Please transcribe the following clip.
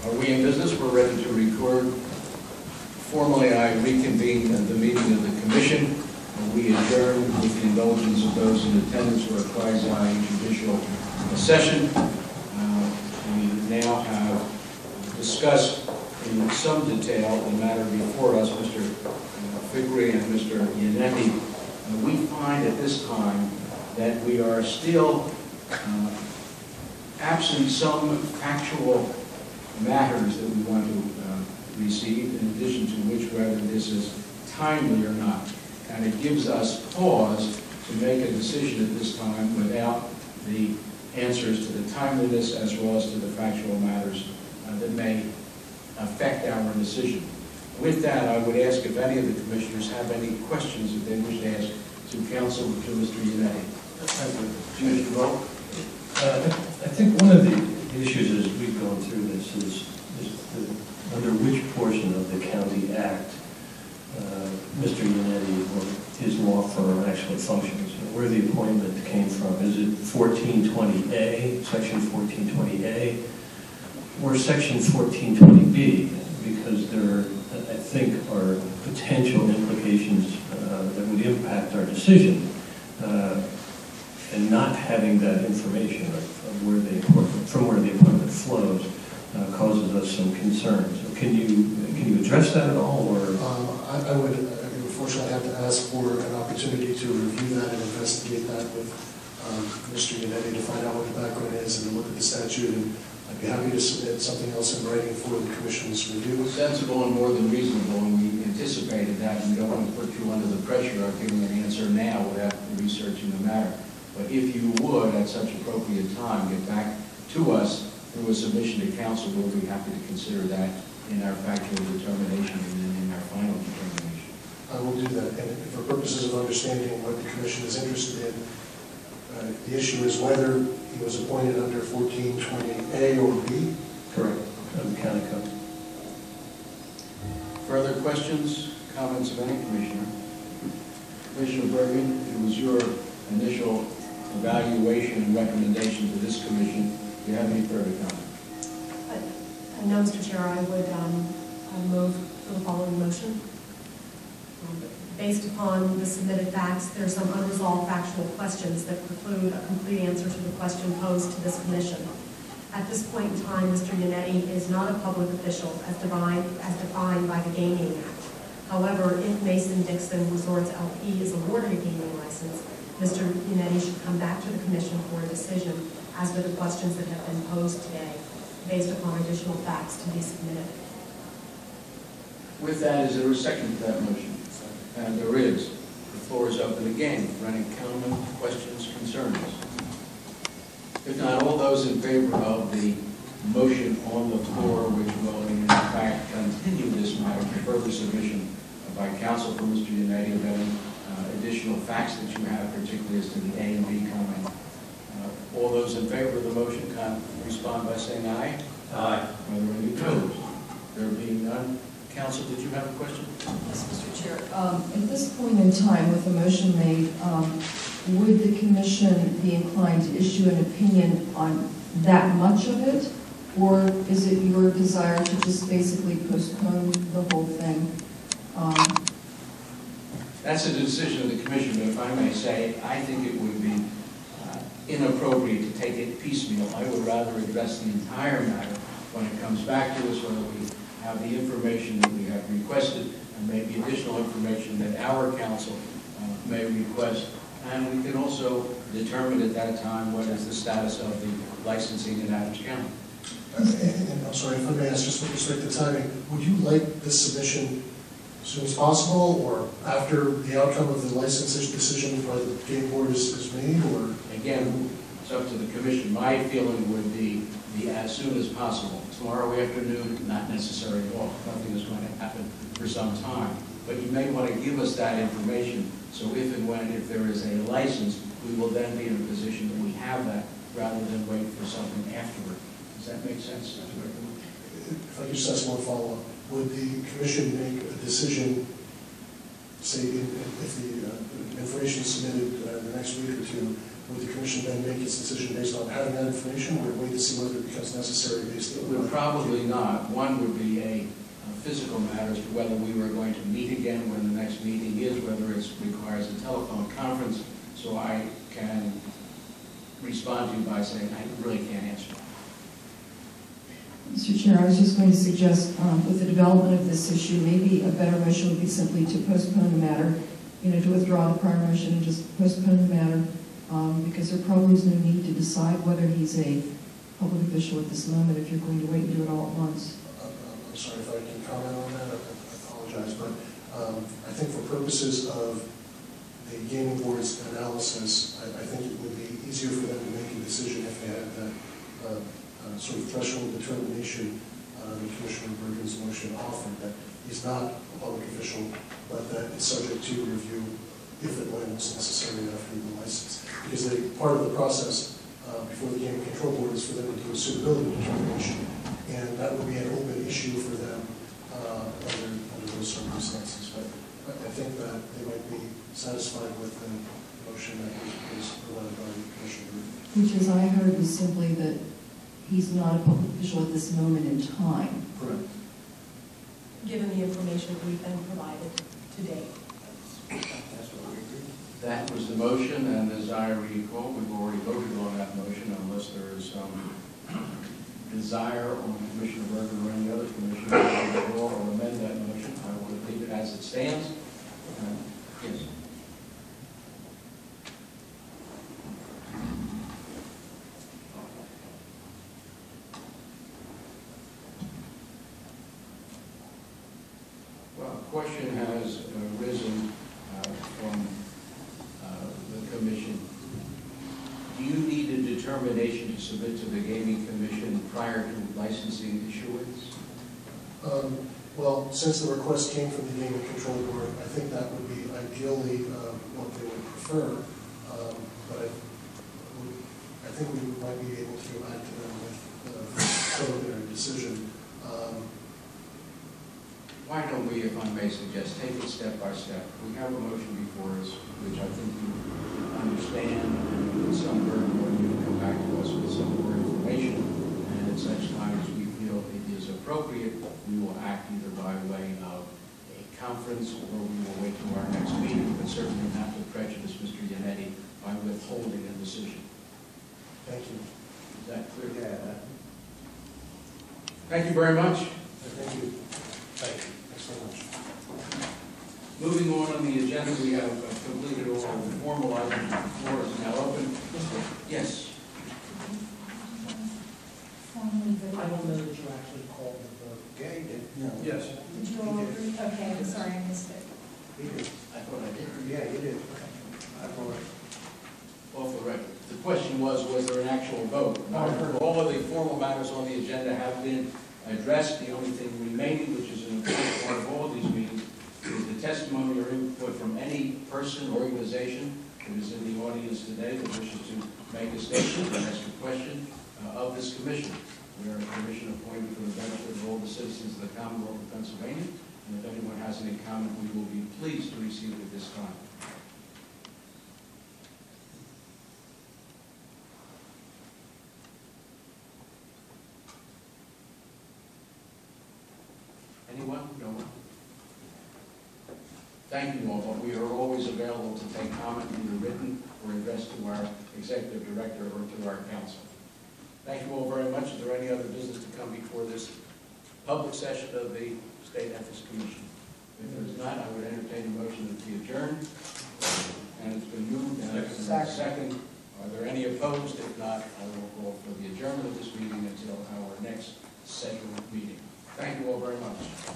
Are we in business? We're ready to record. Formally, I reconvene the meeting of the Commission. We adjourn with the indulgence of those in attendance for a quasi-judicial session. We now have discussed in some detail the matter before us, Mr. Fikri and Mr. Yannetti. We find at this time that we are still absent some factual matters that we want to receive, in addition to which whether this is timely or not. And it gives us pause to make a decision at this time without the answers to the timeliness as well as to the factual matters that may affect our decision. With that, I would ask if any of the commissioners have any questions that they wish to ask to counsel to Mr. Yannetti. Commissioner Volk? I think one of the issues as we've gone through this is under which portion of the county act Mr. Yannetti or his law firm actually functions, where the appointment came from. Is it 1420A, section 1420A, or section 1420B? Because there, I think, are potential implications that would impact our decision, and not having that information of where the appointment, from where the appointment flows, causes us some concerns. So can you address that at all, or? I would unfortunately have to ask for an opportunity to review that and investigate that with Mr. Yannetti to find out what the background is and to look at the statute, and I'd be happy to submit something else in writing for the Commission's review. Sensible and more than reasonable, and we anticipated that, and we don't want to put you under the pressure of giving an answer now without researching the matter. But if you would, at such appropriate time, get back to us through a submission to council, we'll be happy to consider that in our factual determination and then in our final determination. I will do that, and for purposes of understanding what the Commission is interested in, the issue is whether he was appointed under 1420A or B? Correct. Of the county code. Further questions, comments of any commissioner? Commissioner Bergen, it was your initial evaluation and recommendation to this commission. Do you have any further comment? No, Mr. Chair, I would move for the following motion. Based upon the submitted facts, there are some unresolved factual questions that preclude a complete answer to the question posed to this commission. At this point in time, Mr. Yannetti is not a public official as defined by the Gaming Act. However, if Mason-Dixon Resorts LP is awarded a gaming license, Mr. Yannetti should come back to the commission for a decision as to the questions that have been posed today, based upon additional facts to be submitted. With that, is there a second to that motion? And there is. The floor is open again for any comment, questions, concerns. If not, all those in favor of the motion on the floor, which will in fact continue this matter for further submission by counsel for Mr. Yannetti of any additional facts that you have, particularly as to the A and B comment. All those in favor of the motion can respond by saying aye. Aye. Are there any opposed? There being none. Counsel, did you have a question? Yes, Mr. Chair. At this point in time, with the motion made, would the commission be inclined to issue an opinion on that much of it, or is it your desire to just basically postpone the whole thing? That's a decision of the commission, but if I may say, I think it would be inappropriate to take it piecemeal. I would rather address the entire matter when it comes back to us, whether we have the information that we have requested and maybe additional information that our counsel may request. And we can also determine at that time what is the status of the licensing in Adams County. And I'm sorry, if I may ask, just with respect to timing, would you like this submission as soon as possible, or after the outcome of the licensing decision by the game board is made, or? Again, it's up to the commission. My feeling would be as soon as possible. Tomorrow afternoon, not necessary at all. Nothing is going to happen for some time. But you may want to give us that information, so if and when, if there is a license, we will then be in a position that we have that, rather than wait for something afterward. Does that make sense? If I could just ask one follow-up, would the commission make a decision, say, if the information is submitted in the next week or two, would the commission then make its decision based on having that information, or wait to see whether it becomes necessary based on? Well, probably not. One would be a physical matter as to whether we were going to meet again when the next meeting is, whether it requires a telephone conference, so I can respond to you by saying I really can't answer. Mr. Chair, I was just going to suggest, with the development of this issue, maybe a better motion would be simply to postpone the matter, to withdraw the prior motion and just postpone the matter, because there probably is no need to decide whether he's a public official at this moment if you're going to wait and do it all at once. I'm sorry if I can comment on that. I apologize, but I think for purposes of the gaming board's analysis, I think it would be easier for them to make a decision if they had that sort of threshold determination Commissioner Bergen's motion offered, that he's not a public official, but that it's subject to review if and when it's necessary after the license. Because part of the process before the Gaming Control Board is for them to do a suitability determination, and that would be an open issue for them under those circumstances. But I think that they might be satisfied with the motion that was provided by Commissioner Bergen. Which, as I heard, was simply that he's not a public official at this moment in time. Correct. Given the information we've been provided to date. That's what we agreed. That was the motion, and as I recall, we've already voted on that motion unless there is some desire on Commissioner Bergen or any other commissioner to withdraw or amend that motion. I will leave it as it stands. Yes. Well, a question has arisen from the commission. Do you need a determination to submit to the Gaming Commission prior to licensing issuance? Well, since the request came from the Gaming Control Board, I think that would be ideally what they would prefer. But I think we might be able to go back to them with a preliminary decision. Why don't we, if I may suggest, take it step by step? We have a motion before us, which I think you understand, and with some burden, or you can come back to us with some more information, and at such time as we feel it is appropriate, we will act either by way of a conference, or we will wait till our next meeting, but certainly not to prejudice Mr. Yannetti by withholding a decision. Thank you. Is that clear? Yeah. Thank you very much. Thank you. Thank you. Thanks so much. Moving on the agenda, we have completed all of the formal items. The floor is now open. Yes. I don't know that you actually called the vote. Yeah, you did. No. Yes. Did you all agree? Okay, I'm sorry, I missed it. You did. I thought I did. Yeah, you did. I voted. Off the record. The question was there an actual vote? All of the formal matters on the agenda have been addressed. The only thing remaining, which is an important part of all of these meetings, is the testimony or input from any person or organization that is in the audience today that wishes to make a statement or ask a question of this commission. We are a commission appointed for the benefit of all the citizens of the Commonwealth of Pennsylvania, and if anyone has any comment, we will be pleased to receive it at this time. Anyone? No one? Thank you all, but we are always available to take comment, either written or addressed to our executive director or to our council. Thank you all very much. Is there any other business to come before this public session of the State Ethics Commission? If there is not, I would entertain a motion to be adjourned. And it's been moved and it's been second. Are there any opposed? If not, I will call for the adjournment of this meeting until our next scheduled meeting. Thank you all very much.